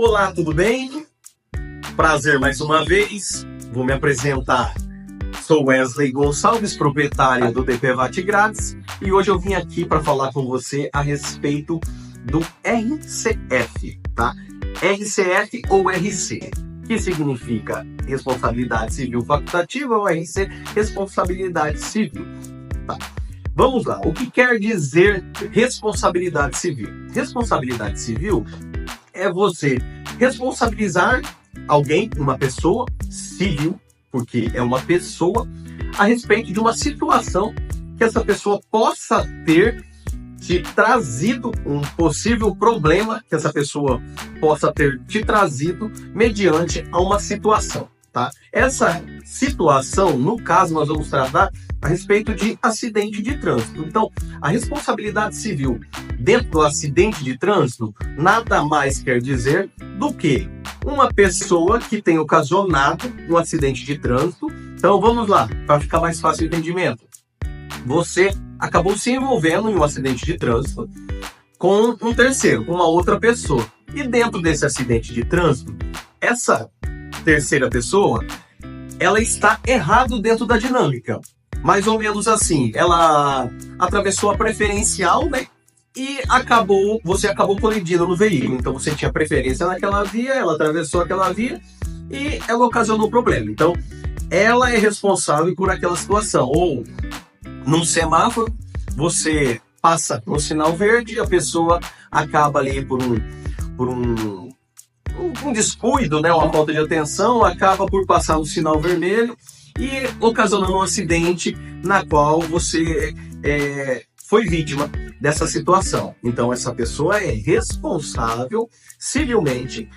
Olá, tudo bem? Prazer mais uma vez. Vou me apresentar. Sou Wesley Gonçalves, proprietário do DPVAT Grátis, e hoje eu vim aqui para falar com você a respeito do RCF, tá? RCF ou RC, que significa Responsabilidade Civil Facultativa, ou RC, Responsabilidade Civil, tá? Vamos lá, o que quer dizer responsabilidade civil? Responsabilidade civil é você responsabilizar alguém, uma pessoa civil, porque é uma pessoa, a respeito de uma situação que essa pessoa possa ter te trazido, um possível problema que essa pessoa possa ter te trazido mediante a uma situação, tá? Essa situação, no caso, nós vamos tratar a respeito de acidente de trânsito. Então, a responsabilidade civil dentro do acidente de trânsito nada mais quer dizer do que uma pessoa que tem ocasionado um acidente de trânsito. Então, vamos lá, para ficar mais fácil o entendimento. Você acabou se envolvendo em um acidente de trânsito com um terceiro, com uma outra pessoa. E dentro desse acidente de trânsito, essa terceira pessoa, ela está errado dentro da dinâmica. Mais ou menos assim, ela atravessou a preferencial, né? E você acabou colidindo no veículo. Então você tinha preferência naquela via, ela atravessou aquela via e ela ocasionou problema. Então ela é responsável por aquela situação. Ou num semáforo, você passa no sinal verde e a pessoa acaba ali por um descuido, né? Uma falta de atenção, acaba por passar no sinal vermelho e ocasionando um acidente na qual você foi vítima dessa situação. Então, essa pessoa é responsável civilmente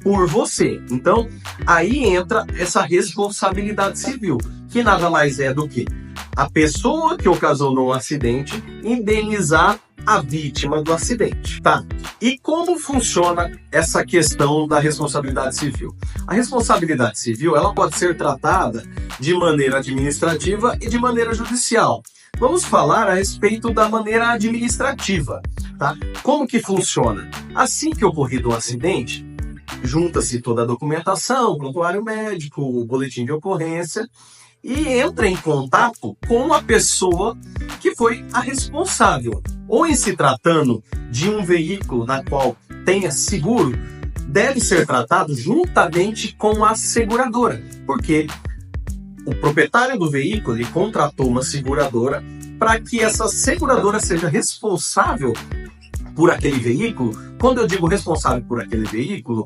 por você. Então, aí entra essa responsabilidade civil, que nada mais é do que a pessoa que ocasionou um acidente indenizar a vítima do acidente, tá? E como funciona essa questão da responsabilidade civil? A responsabilidade civil, ela pode ser tratada de maneira administrativa e de maneira judicial. Vamos falar a respeito da maneira administrativa, tá? Como que funciona? Assim que ocorrido um acidente, junta-se toda a documentação, prontuário médico, boletim de ocorrência, e entra em contato com a pessoa que foi a responsável. Ou em se tratando de um veículo na qual tenha seguro, deve ser tratado juntamente com a seguradora, porque o proprietário do veículo ele contratou uma seguradora para que essa seguradora seja responsável por aquele veículo. Quando eu digo responsável por aquele veículo,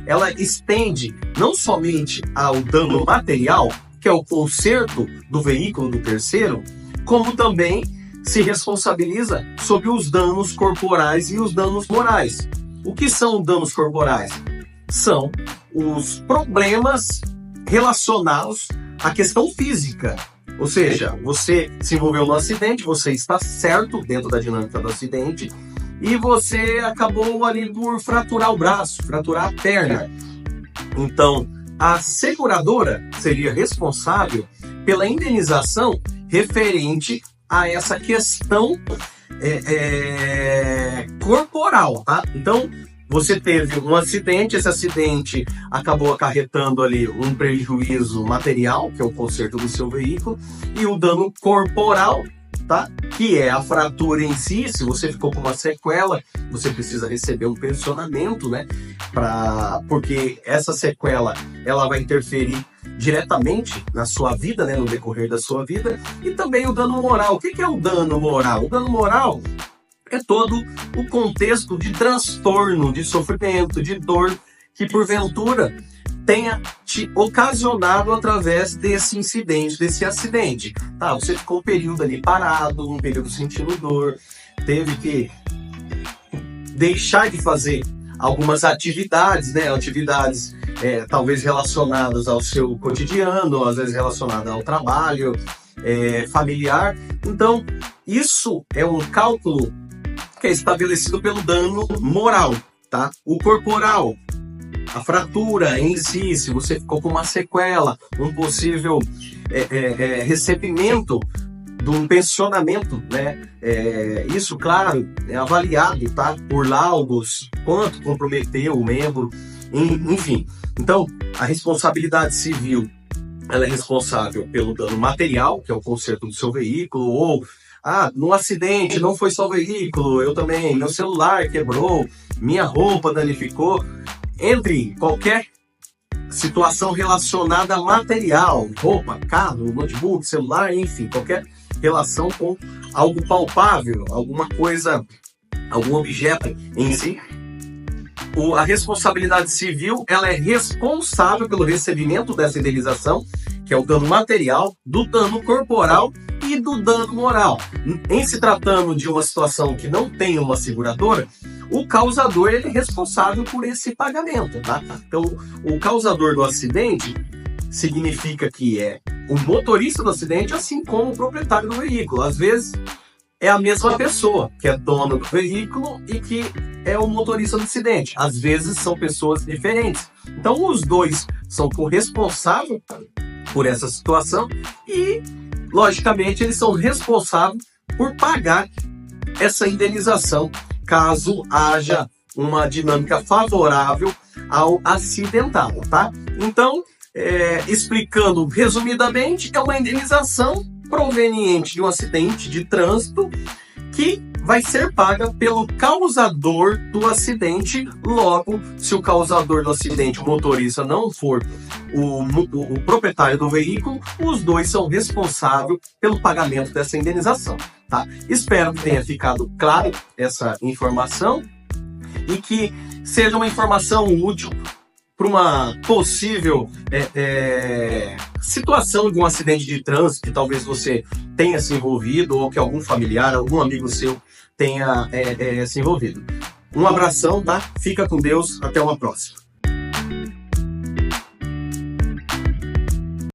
ela estende não somente ao dano material, que é o conserto do veículo do terceiro, como também se responsabiliza sobre os danos corporais e os danos morais. O que são danos corporais? São os problemas relacionados à questão física. Ou seja, você se envolveu no acidente, você está certo dentro da dinâmica do acidente e você acabou ali por fraturar o braço, fraturar a perna. Então, a seguradora seria responsável pela indenização referente a essa questão corporal, tá? Então, você teve um acidente, esse acidente acabou acarretando ali um prejuízo material, que é o conserto do seu veículo, e o dano corporal, tá? Que é a fratura em si. Se você ficou com uma sequela, você precisa receber um pensionamento, né? Porque essa sequela, ela vai interferir diretamente na sua vida, né? No decorrer da sua vida. E também o dano moral. O que é o dano moral? O dano moral é todo o contexto de transtorno, de sofrimento, de dor que porventura tenha te ocasionado através desse incidente, desse acidente. Tá, você ficou um período ali parado, um período sentindo dor, teve que deixar de fazer algumas atividades, né? Atividades talvez relacionadas ao seu cotidiano, às vezes relacionadas ao trabalho familiar. Então, isso é um cálculo que é estabelecido pelo dano moral, tá? O corporal, a fratura em si, se você ficou com uma sequela, um possível recebimento de um pensionamento, né? Isso, claro, é avaliado, tá? Por laudos, quanto comprometeu o membro. enfim. Então, a responsabilidade civil, ela é responsável pelo dano material, que é o conserto do seu veículo, ou no acidente não foi só o veículo, eu também, meu celular quebrou, minha roupa danificou, entre qualquer situação relacionada a material, roupa, carro, notebook, celular, enfim, qualquer relação com algo palpável, alguma coisa, algum objeto em si. A responsabilidade civil, ela é responsável pelo recebimento dessa indenização, que é o dano material, do dano corporal e do dano moral. Em se tratando de uma situação que não tem uma seguradora, o causador ele é responsável por esse pagamento, tá? Então, o causador do acidente significa que é o motorista do acidente, assim como o proprietário do veículo. Às vezes, é a mesma pessoa que é dona do veículo e que é o motorista do acidente. Às vezes, são pessoas diferentes. Então, os dois são corresponsáveis por essa situação e, logicamente, eles são responsáveis por pagar essa indenização caso haja uma dinâmica favorável ao acidentado, tá? Então, explicando resumidamente, é uma indenização proveniente de um acidente de trânsito que vai ser paga pelo causador do acidente. Logo, se o causador do acidente, o motorista, não for o proprietário do veículo, os dois são responsáveis pelo pagamento dessa indenização, tá? Espero que tenha ficado claro essa informação e que seja uma informação útil para uma possível situação de um acidente de trânsito que talvez você tenha se envolvido ou que algum familiar, algum amigo seu tenha se envolvido. Um abração, tá? Fica com Deus, até uma próxima.